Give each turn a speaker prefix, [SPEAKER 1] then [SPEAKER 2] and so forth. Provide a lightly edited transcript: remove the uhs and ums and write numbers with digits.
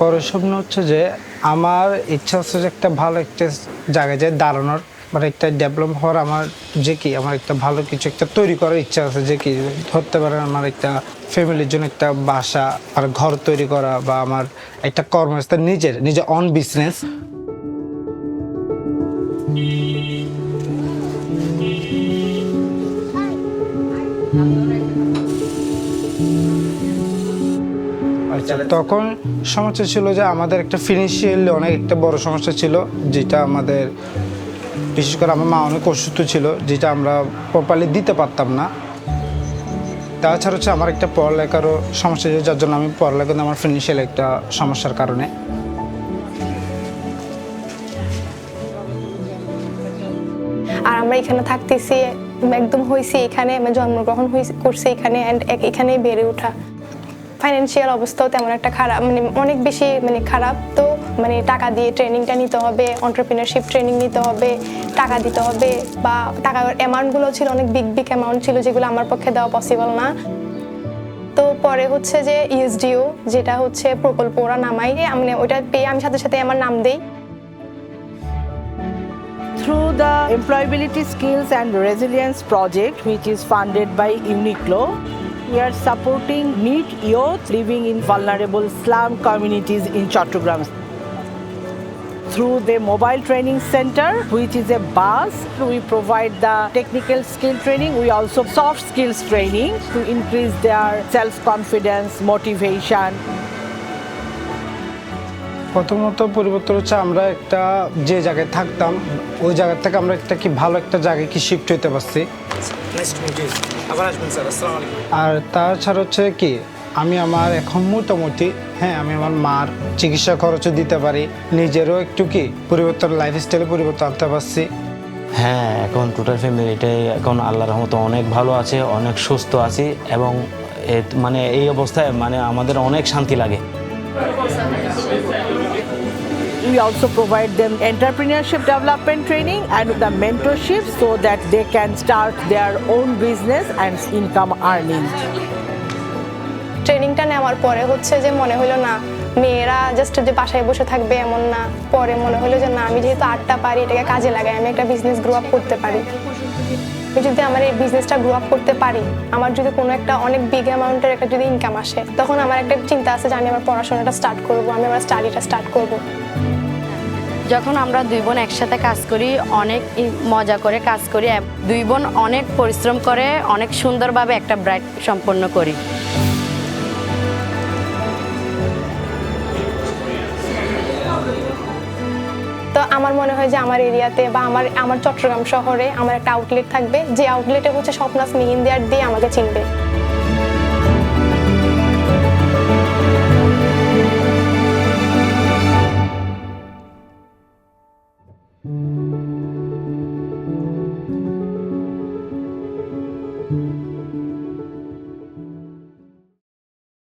[SPEAKER 1] পরের স্বপ্ন হচ্ছে যে আমার ইচ্ছা হচ্ছে যে একটা ভালো একটা জায়গায় যায় দাঁড়ানোর, মানে একটা ডেভেলপ হওয়ার, আমার যে কি আমার একটা ভালো কিছু একটা তৈরি করার ইচ্ছা আছে, যে কি ধরতে পারেন আমার একটা ফ্যামিলির জন্য একটা বাসা আর ঘর তৈরি করা, বা আমার একটা কর্মস্থান নিজের অন বিজনেস। আচ্ছা, তখন সমস্যা ছিল যে আমাদের একটা ফিনান্সিয়ালি অনেক একটা বড় সমস্যা ছিল, যেটা আমাদের বিশেষ করে আমার মা অনেক অসুস্থ ছিল, যেটা আমরা প্রপারলি দিতে পারতাম না। তাছাড়া হচ্ছে আমার একটা পড়ালেখারও সমস্যা ছিল, যার জন্য আমি পড়ালেখা আমার ফিনান্সিয়াল একটা সমস্যার কারণে।
[SPEAKER 2] আর আমরা এখানে থাকতেছি, একদম হয়েছি এখানে, আমি জন্মগ্রহণ করছি এখানে, অ্যান্ড এখানেই বেড়ে ওঠা। ফাইন্যান্সিয়াল অবস্থাও তেমন একটা খারাপ, মানে অনেক বেশি খারাপ। তো টাকা দিয়ে ট্রেনিংটা নিতে হবে, এন্টারপ্রেনারশিপ ট্রেনিং নিতে হবে, টাকা দিতে হবে, বা টাকার অ্যামাউন্টগুলো ছিল অনেক বিগ অ্যামাউন্ট ছিল, যেগুলো আমার পক্ষে দেওয়া পসিবল না। তো পরে হচ্ছে যে ইএসডিও, যেটা হচ্ছে প্রকল্প ওরা নামাই, ওইটা পেয়ে আমি সাথে সাথে আমার নাম দেই।
[SPEAKER 3] Through the Employability Skills and Resilience Project, which is funded by UNIQLO, we are supporting NEET youth living in vulnerable slum communities in Chattogram. Through the Mobile Training Center, which is a bus, we provide the technical skill training. We also soft skills training to increase their self-confidence, motivation.
[SPEAKER 1] প্রথমত পরিবর্তন হচ্ছে আমরা একটা যে জায়গায় থাকতাম ওই জায়গা থেকে আমরা একটা কি ভালো একটা জায়গায় কি শিফট হইতে পারছি। আর তাছাড়া হচ্ছে কি আমি আমার এখন মোটামুটি আমি আমার মার চিকিৎসা খরচও দিতে পারি, নিজেরও একটু কি পরিবর্তন, লাইফস্টাইলে পরিবর্তন আনতে পারছি।
[SPEAKER 4] হ্যাঁ, এখন টোটাল ফ্যামিলিটাই এখন আল্লাহর রহমতে অনেক ভালো আছে, অনেক সুস্থ আছি, এবং এই অবস্থায় আমাদের অনেক শান্তি লাগে।
[SPEAKER 3] We also provide them entrepreneurship development training and the mentorship so that they can start their own business and income earning.
[SPEAKER 2] ট্রেনিংটা নেওয়ার পরে হচ্ছে যে মনে হলো না মেয়েরা জাস্ট যে বাসায় বসে থাকবে এমন না। পরে মনে হলো যে না, আমি যেহেতু আর্টটা পারি, এটাকে কাজে লাগাই, আমি একটা বিজনেস গ্রো আপ করতে পারি। আমি যদি আমার এই বিজনেসটা গ্রো আপ করতে পারি, আমার যদি কোনো একটা অনেক বিগ অ্যামাউন্টের একটা যদি ইনকাম আসে, তখন আমার একটা চিন্তা আছে যে আমি আমার পড়াশোনাটা স্টার্ট করবো, আমি আমার স্টাডিটা স্টার্ট করবো।
[SPEAKER 5] যখন আমরা দুই বোন একসাথে কাজ করি, অনেক মজা করে কাজ করি, দুই বোন অনেক পরিশ্রম করে অনেক সুন্দরভাবে একটা ব্রাইড সম্পন্ন করি।
[SPEAKER 2] তো আমার মনে হয় যে আমার এরিয়াতে বা আমার চট্টগ্রাম শহরে আমার একটা আউটলেট থাকবে, যে আউটলেটে হচ্ছে স্বপ্নাস মেহেন্দি আর্ট দিয়ে আমাকে চিনবে।